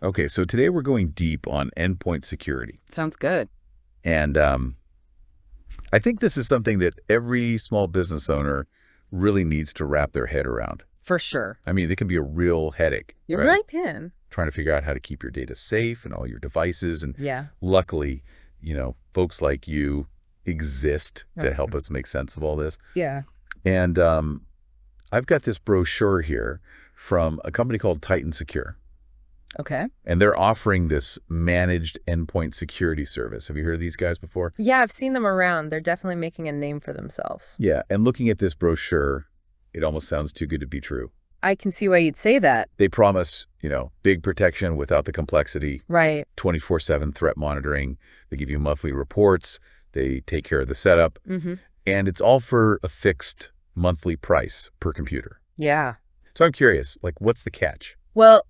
Okay, so today we're going deep on endpoint security. Sounds good. And I think this is something that every small business owner really needs to wrap their head around. For sure. I mean, it can be a real headache, You right? really can. Trying to figure out how to keep your data safe and all your devices. And Yeah. luckily, folks like you exist to help us make sense of all this. Yeah. And I've got this brochure here from a company called Titan Secure. Okay. And they're offering this managed endpoint security service. Have you heard of these guys before? Yeah, I've seen them around. They're definitely making a name for themselves. Yeah, and looking at this brochure, it almost sounds too good to be true. I can see why you'd say that. They promise, big protection without the complexity, Right. 24/7 threat monitoring. They give you monthly reports. They take care of the setup. Mm-hmm. And it's all for a fixed monthly price per computer. Yeah. So I'm curious, what's the catch? Well,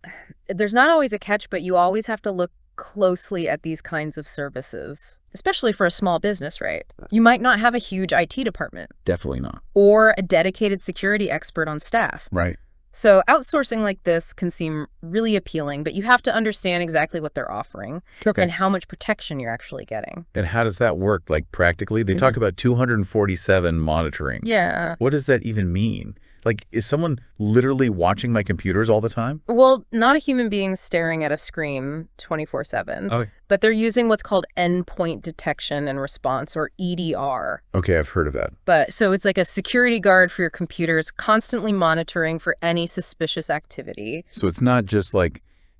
there's not always a catch, but you always have to look closely at these kinds of services, especially for a small business, right? You might not have a huge IT department Definitely not. or a dedicated security expert on staff. Right. So outsourcing like this can seem really appealing, but you have to understand exactly what they're offering and how much protection you're actually getting. And how does that work, practically? They talk about 247 monitoring. Yeah. What does that even mean? Is someone literally watching my computers all the time? Well, not a human being staring at a screen 24/7, Okay. but they're using what's called endpoint detection and response, or EDR. Okay, I've heard of that. But so it's like a security guard for your computers, constantly monitoring for any suspicious activity. So it's not just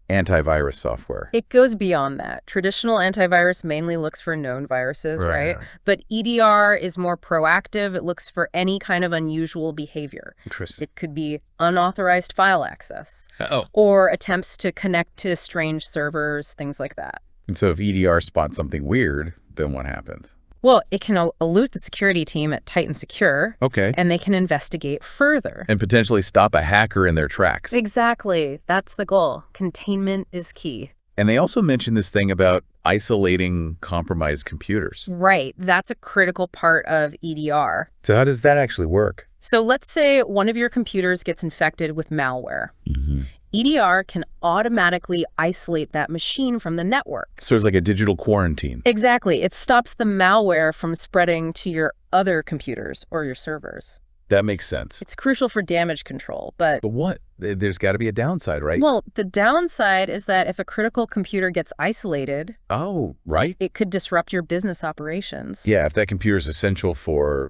antivirus software. It goes beyond that. Traditional antivirus mainly looks for known viruses, right? But EDR is more proactive. It looks for any kind of unusual behavior. Interesting. It could be unauthorized file access Oh. or attempts to connect to strange servers, things like that. And so if EDR spots something weird, then what happens? Well, it can alert the security team at Titan Secure, Okay. and they can investigate further. And potentially stop a hacker in their tracks. Exactly. That's the goal. Containment is key. And they also mentioned this thing about isolating compromised computers. Right. That's a critical part of EDR. So how does that actually work? So let's say one of your computers gets infected with malware. Mm-hmm. EDR can automatically isolate that machine from the network. So it's like a digital quarantine. Exactly. It stops the malware from spreading to your other computers or your servers. That makes sense. It's crucial for damage control, but what? There's got to be a downside, right? well, the downside is that if a critical computer gets isolated, Oh, right. it could disrupt your business operations. Yeah, if that computer is essential for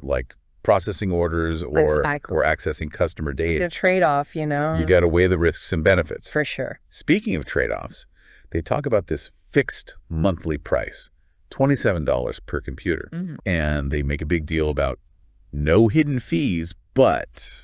processing orders or Exactly. or accessing customer It's data, a trade-off, you know? you got to weigh the risks and benefits. For sure. Speaking of trade-offs, they talk about this fixed monthly price, $27 per computer. Mhm. And they make a big deal about no hidden fees, but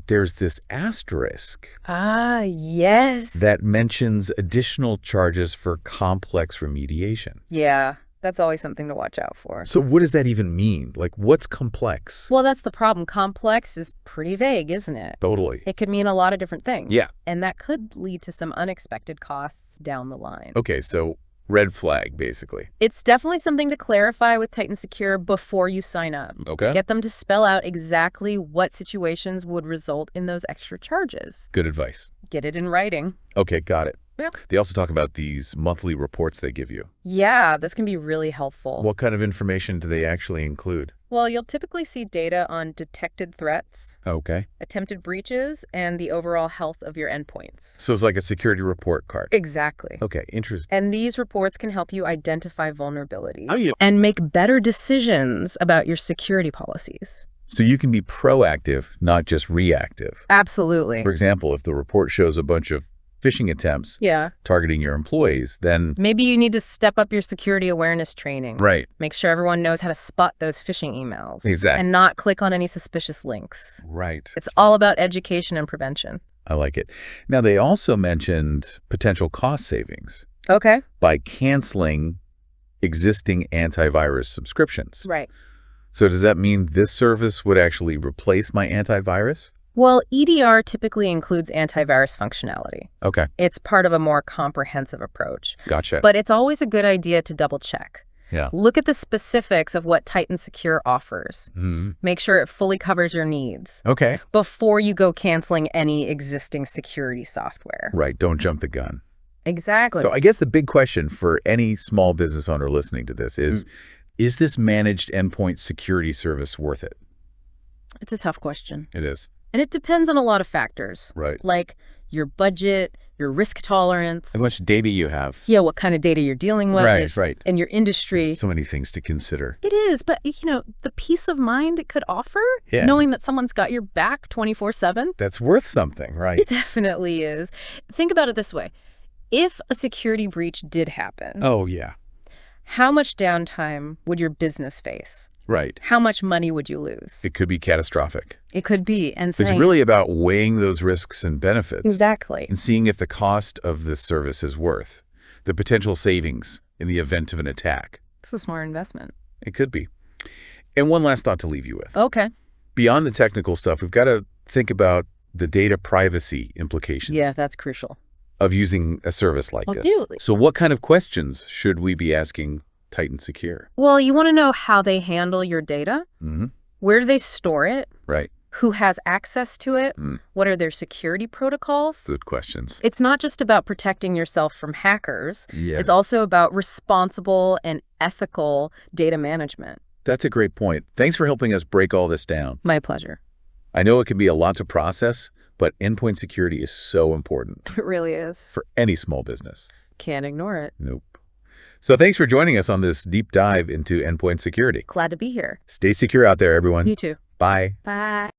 there's this asterisk Ah, yes. that mentions additional charges for complex remediation. Yeah, that's always something to watch out for. So what does that even mean? What's complex? Well, that's the problem. Complex is pretty vague, isn't it? Totally. It could mean a lot of different things. Yeah. And that could lead to some unexpected costs down the line. Okay, so red flag, basically. It's definitely something to clarify with Titan Secure before you sign up. Okay. Get them to spell out exactly what situations would result in those extra charges. Good advice. Get it in writing. Okay, got it. Yeah. They also talk about these monthly reports they give you. Yeah, this can be really helpful. What kind of information do they actually include? Well, you'll typically see data on detected threats, Okay. attempted breaches, and the overall health of your endpoints. So it's like a security report card. Exactly. Okay, interesting. And these reports can help you identify vulnerabilities Oh, yeah. and make better decisions about your security policies. So you can be proactive, not just reactive. Absolutely. For example, if the report shows a bunch of phishing attempts Yeah. targeting your employees, then... Maybe you need to step up your security awareness training. Right. Make sure everyone knows how to spot those phishing emails. Exactly. And not click on any suspicious links. Right. It's all about education and prevention. I like it. Now, they also mentioned potential cost savings Okay. by canceling existing antivirus subscriptions. Right. So does that mean this service would actually replace my antivirus? Well, EDR typically includes antivirus functionality. Okay, It's part of a more comprehensive approach. gotcha. But it's always a good idea to double check. Yeah. Look at the specifics of what Titan Secure offers. Mhm. Make sure it fully covers your needs Okay. before you go canceling any existing security software. Right, don't jump the gun. Exactly. So I guess the big question for any small business owner listening to this is this managed endpoint security service worth it? It's a tough question. It is. And it depends on a lot of factors, Right. like your budget, your risk tolerance, How much data you have. yeah, what kind of data you're dealing with, Right. and your industry. So many things to consider. It is, but the peace of mind it could offer, Yeah. knowing that someone's got your back 24/7, That's worth something, right? it definitely is. Think about it this way. If a security breach did happen, Oh, yeah. how much downtime would your business face? Right. How much money would you lose? It could be catastrophic. It could be. And It's saying, really about weighing those risks and benefits exactly. and seeing if the cost of this service is worth the potential savings in the event of an attack. It's a smart investment. It could be. And one last thought to leave you with. Okay. Beyond the technical stuff, we've got to think about the data privacy implications Yeah, that's crucial. of using a service like this. Absolutely. So what kind of questions should we be asking Titan Secure? Well, you want to know how they handle your data? Mm-hmm. Where do they store it? Right. Who has access to it? Mm. What are their security protocols? Good questions. It's not just about protecting yourself from hackers. Yeah. It's also about responsible and ethical data management. That's a great point. Thanks for helping us break all this down. My pleasure. I know it can be a lot to process, but endpoint security is so important It really is. for any small business. Can't ignore it. Nope. So thanks for joining us on this deep dive into endpoint security. Glad to be here. Stay secure out there, everyone. You too. Bye. Bye.